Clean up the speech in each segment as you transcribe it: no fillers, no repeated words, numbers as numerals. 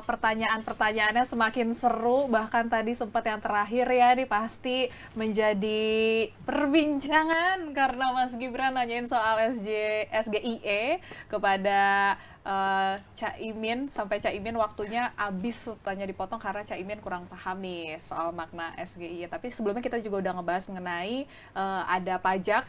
pertanyaan-pertanyaannya semakin seru, bahkan tadi sempat yang terakhir ya, nih pasti menjadi perbincangan karena Mas Gibran nanyain soal SGIE kepada Caimin, sampai Caimin waktunya habis tanya dipotong karena Caimin kurang paham nih soal makna SGIE. Tapi sebelumnya kita juga udah ngebahas mengenai ada pajak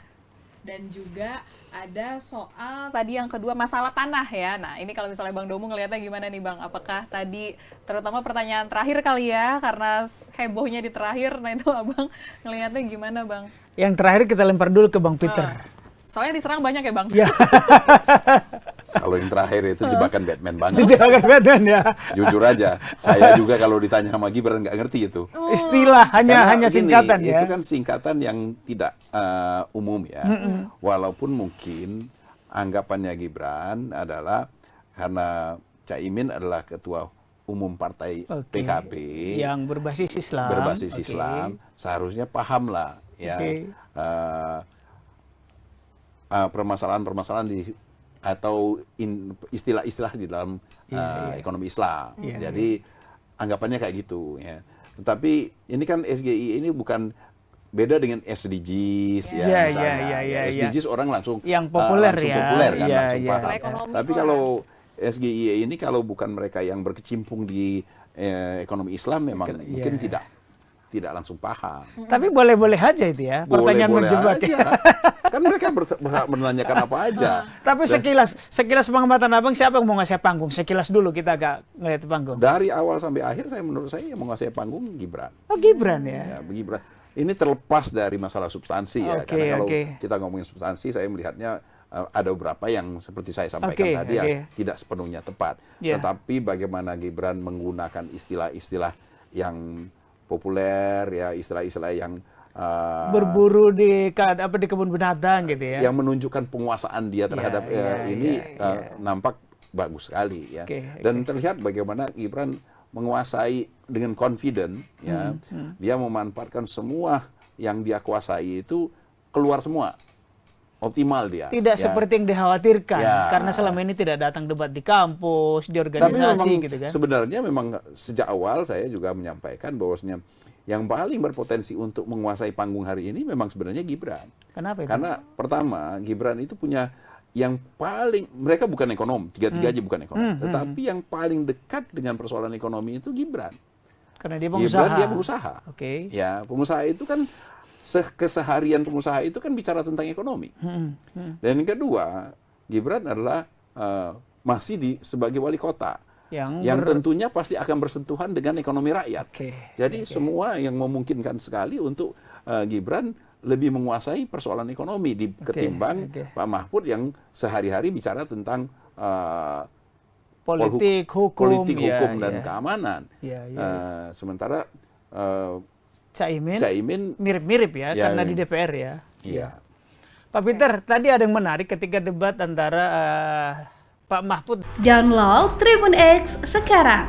dan juga ada soal tadi yang kedua masalah tanah ya. Nah ini kalau misalnya Bang Domu ngelihatnya gimana nih Bang? Apakah tadi terutama pertanyaan terakhir kali ya karena hebohnya di terakhir. Nah itu Abang ngelihatnya gimana Bang? Yang terakhir kita lempar dulu ke Bang Peter. Soalnya diserang banyak ya Bang? Ya. Kalau yang terakhir itu jebakan Batman banget. Jebakan Batman ya. Jujur aja, saya juga kalau ditanya sama Gibran nggak ngerti itu. Istilah hanya Karena singkatan gini, ya. itu kan singkatan yang tidak umum ya. Walaupun mungkin anggapannya Gibran adalah karena Caimin adalah ketua umum partai PKB yang berbasis Islam. Islam, seharusnya paham lah ya permasalahan-permasalahan atau istilah-istilah di dalam ekonomi Islam. Jadi anggapannya kayak gitu ya. Tetapi ini kan SGI ini bukan beda dengan SDGs ya misalnya. SDGs orang langsung yang populer langsung ya. Populer kan langsung paham. Tapi kalau SGI ini kalau bukan mereka yang berkecimpung di ekonomi Islam memang mungkin tidak langsung paham. Tapi boleh-boleh aja itu ya, pertanyaan menjebak ya. Kan mereka berhak menanyakan apa aja. Tapi sekilas pengamatan Abang, siapa yang mau ngasih panggung? Sekilas dulu kita agak ngeliat panggung. Dari awal sampai akhir menurut saya yang mau ngasih panggung Gibran. Oh Gibran ya? Ya Gibran. Ini terlepas dari masalah substansi ya. Karena kalau kita ngomongin substansi, saya melihatnya ada beberapa yang seperti saya sampaikan tadi ya tidak sepenuhnya tepat. Tetapi bagaimana Gibran menggunakan istilah-istilah yang populer ya, istilah-istilah yang berburu di kebun binatang gitu ya. Yang menunjukkan penguasaan dia terhadap nampak bagus sekali ya. Dan terlihat bagaimana Gibran menguasai dengan confident ya. Dia memanfaatkan semua yang dia kuasai itu keluar semua. Optimal dia. Tidak seperti yang dikhawatirkan karena selama ini tidak datang debat di kampus, di organisasi. Tapi memang, gitu kan. sebenarnya memang sejak awal saya juga menyampaikan bahwasanya yang paling berpotensi untuk menguasai panggung hari ini memang sebenarnya Gibran. Kenapa itu? Karena pertama Gibran itu punya yang paling, mereka bukan ekonom, tiga-tiganya bukan ekonom, tetapi yang paling dekat dengan persoalan ekonomi itu Gibran. Karena dia pengusaha. Gibran dia pengusaha. Ya, pengusaha itu kan keseharian pengusaha itu kan bicara tentang ekonomi. Dan yang kedua, Gibran adalah masih sebagai wali kota yang tentunya pasti akan bersentuhan dengan ekonomi rakyat. Jadi semua yang memungkinkan sekali untuk Gibran lebih menguasai persoalan ekonomi ketimbang Pak Mahfud yang sehari-hari bicara tentang politik, hukum dan keamanan. Sementara Caimin mirip-mirip ya, karena di DPR ya. Pak Peter, tadi ada yang menarik ketika debat antara Pak Mahfud. Download Tribun X sekarang,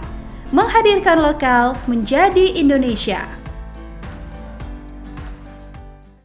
menghadirkan lokal menjadi Indonesia.